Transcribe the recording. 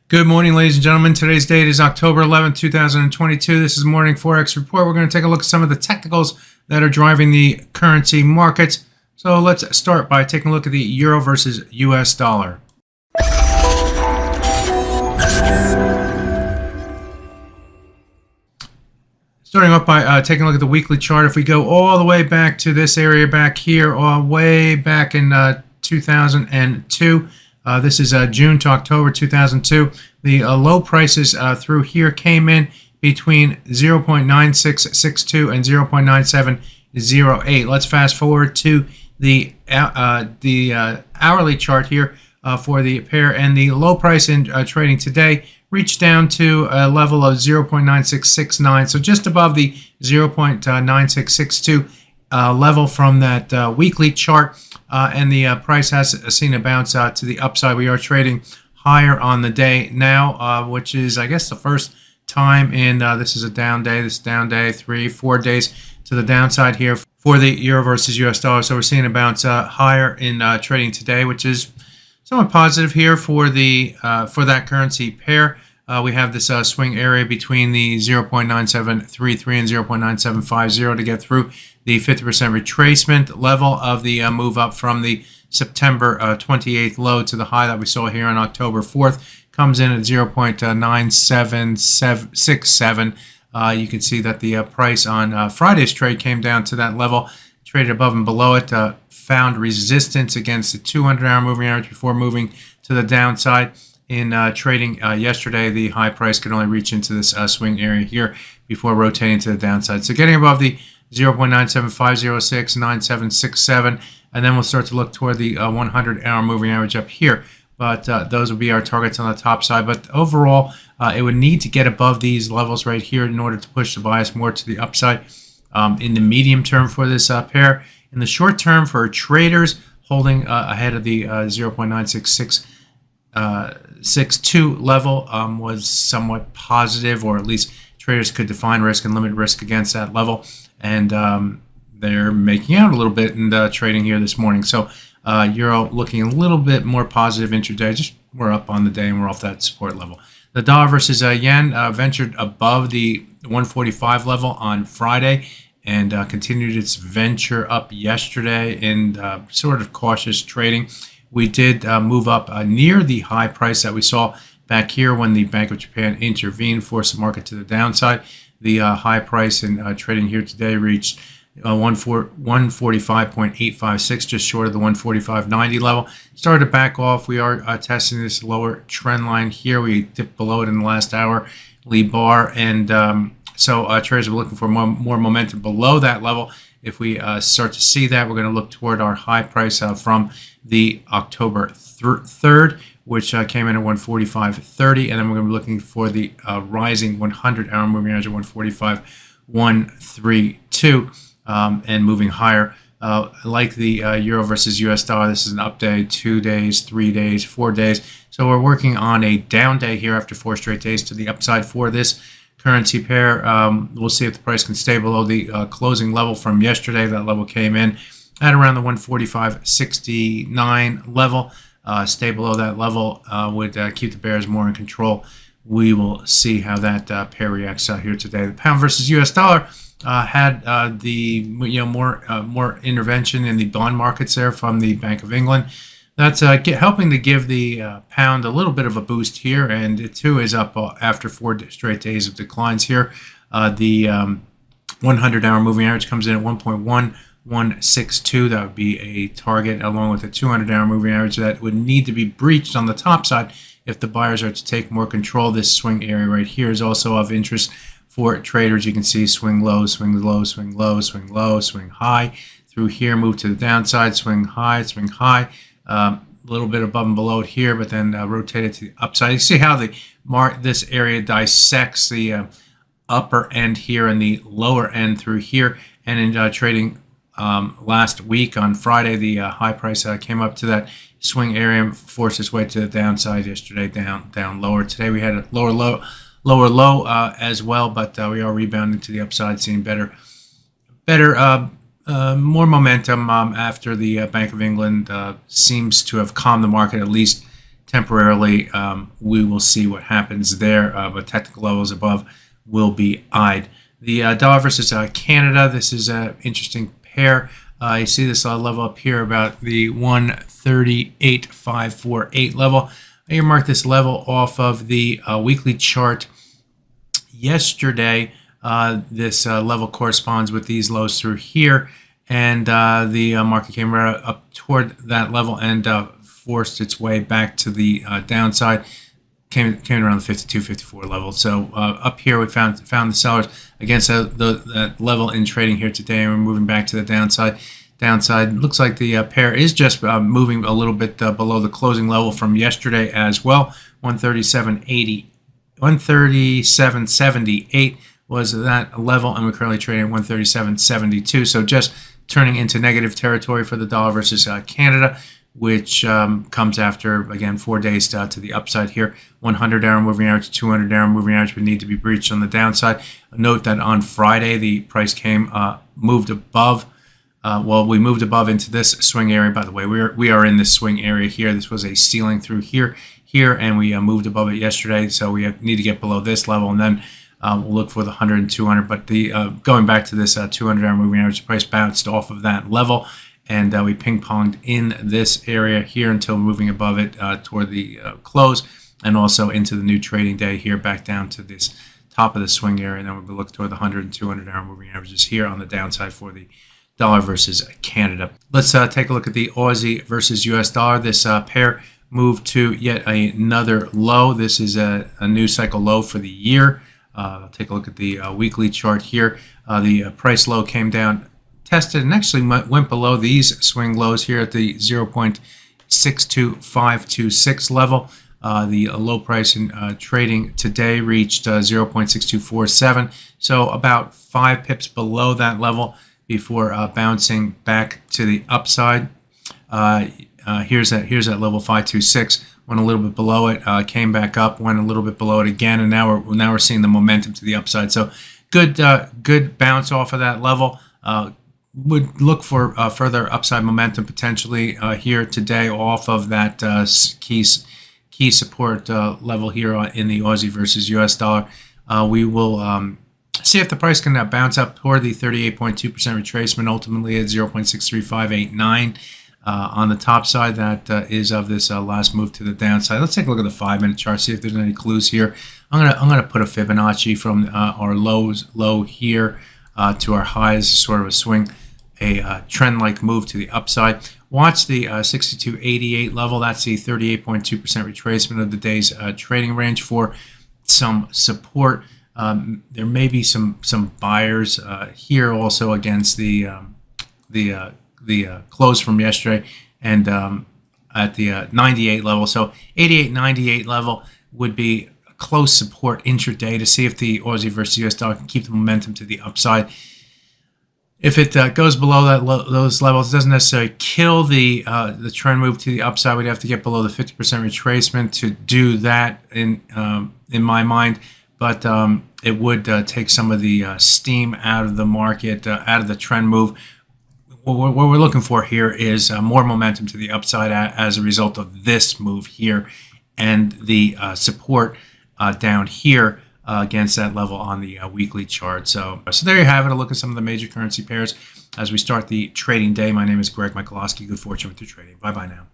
Good morning, ladies and gentlemen. Today's date is October 11th, 2022. This is Morning Forex Report. We're going to take a look at some of the technicals that are driving the currency markets. So let's start by taking a look at the euro versus US dollar. Starting off by taking a look at the weekly chart. If we go all the way back to this area back here, way back in 2002, this is June to October 2002. The low prices through here came in between 0.9662 and 0.9708. Let's fast forward to the hourly chart here for the pair, and the low price in trading today reached down to a level of 0.9669, so just above the 0.9662 level from that weekly chart. And the price has seen a bounce to the upside. We are trading higher on the day now, which is, I guess, the first time in, this is a down day, this down day, 3-4 days to the downside here for the euro versus US dollar. So we're seeing a bounce higher in trading today, which is somewhat positive here for the for that currency pair. We have this swing area between the 0.9733 and 0.9750 to get through the 50% retracement level of the move up from the September 28th low to the high that we saw here on October 4th. Comes in at 0.9767. You can see that the price on Friday's trade came down to that level, traded above and below it, found resistance against the 200-hour moving average before moving to the downside. In trading yesterday, the high price could only reach into this swing area here before rotating to the downside. So getting above the 0.97506, 9767, and then we'll start to look toward the 100-hour moving average up here. But those will be our targets on the top side. But overall, it would need to get above these levels right here in order to push the bias more to the upside in the medium term for this pair. In the short term for traders, holding ahead of the 0.96662 level was somewhat positive, or at least traders could define risk and limit risk against that level. And they're making out a little bit in the trading here this morning. So euro looking a little bit more positive intraday. Just we're up on the day and we're off that support level. The dollar versus yen ventured above the 145 level on Friday and continued its venture up yesterday in sort of cautious trading. We did move up near the high price that we saw back here when the Bank of Japan intervened, forced the market to the downside. The high price in trading here today reached 145.856, just short of the 145.90 level. Started to back off. We are testing this lower trend line here. We dipped below it in the last hourly bar, and so traders are looking for more momentum below that level. If we start to see that, we're going to look toward our high price from the October 3rd, which came in at 145.30, and then we're going to be looking for the rising 100-hour moving average at 145.132, and moving higher. Like the euro versus US dollar, this is an up day, 2 days, 3 days, 4 days. So we're working on a down day here after 4 straight days to the upside for this currency pair. We'll see if the price can stay below the closing level from yesterday. That level came in at around the 145.69 level. Stay below that level would keep the bears more in control. We will see how that pair reacts out here today. The pound versus US dollar had the more intervention in the bond markets there from the Bank of England. That's helping to give the pound a little bit of a boost here, and it too is up after 4 straight days of declines here. The 100-hour moving average comes in at 1.1162. That would be a target, along with the 200-hour moving average that would need to be breached on the top side if the buyers are to take more control. This swing area right here is also of interest for traders. You can see swing low, swing low, swing low, swing low, swing high. Through here, move to the downside, swing high, swing high. A little bit above and below it here, but then rotate it to the upside. You see how this area dissects the upper end here and the lower end through here. And in trading last week on Friday, the high price came up to that swing area and forced its way to the downside yesterday, down lower. Today we had a lower low as well, but we are rebounding to the upside, seeing better more momentum after the Bank of England seems to have calmed the market, at least temporarily. We will see what happens there, but technical levels above will be eyed. The dollar versus Canada, this is an interesting pair. You see this level up here about the 138.548 level. I earmarked this level off of the weekly chart yesterday. This level corresponds with these lows through here, and the market came right up toward that level and forced its way back to the downside. Came around the 52, 54 level. So up here we found the sellers against that level in trading here today, and we're moving back to the downside. Looks like the pair is just moving a little bit below the closing level from yesterday as well. 137.78 was that level, and we're currently trading at 137.72. So just turning into negative territory for the dollar versus Canada, which comes after, again, 4 days to the upside here. 100-hour moving average, 200-hour moving average would need to be breached on the downside. Note that on Friday, the price moved above. We moved above into this swing area. By the way, we are in this swing area here. This was a ceiling through here, and we moved above it yesterday. So we need to get below this level, and then we'll look for the 100 and 200. But the going back to this 200-hour moving average, price bounced off of that level, and we ping-ponged in this area here until moving above it toward the close, and also into the new trading day here, back down to this top of the swing area. And then we'll look toward the 100 and 200-hour moving averages here on the downside for the dollar versus Canada. Let's take a look at the Aussie versus US dollar. This pair moved to yet another low. This is a new cycle low for the year. Take a look at the weekly chart here. The price low came down, tested, and actually went below these swing lows here at the 0.62526 level. The low price in trading today reached 0.6247, so about 5 pips below that level before bouncing back to the upside. Here's that level 526. Went a little bit below it, came back up, went a little bit below it again, and now we're seeing the momentum to the upside. So good bounce off of that level. Would look for further upside momentum potentially here today off of that key support level here in the Aussie versus US dollar. We will see if the price can bounce up toward the 38.2% retracement, ultimately at 0.63589 on the top side. That is of this last move to the downside. Let's take a look at the 5-minute chart, see if there's any clues here. I'm gonna put a Fibonacci from our low here to our highs, sort of a swing, a trend-like move to the upside. Watch the 62.88 level. That's the 38.2% retracement of the day's trading range for some support. There may be some buyers here also against the close from yesterday, and at the 98 level. So 88.98 level would be a close support intraday to see if the Aussie versus US dollar can keep the momentum to the upside. If it goes below those levels, it doesn't necessarily kill the trend move to the upside. We'd have to get below the 50% retracement to do that in my mind. But it would take some of the steam out of the market, out of the trend move. What we're looking for here is more momentum to the upside as a result of this move here, and the support down here against that level on the weekly chart. So there you have it, a look at some of the major currency pairs as we start the trading day. My name is Greg Michalowski. Good fortune with your trading. Bye-bye now.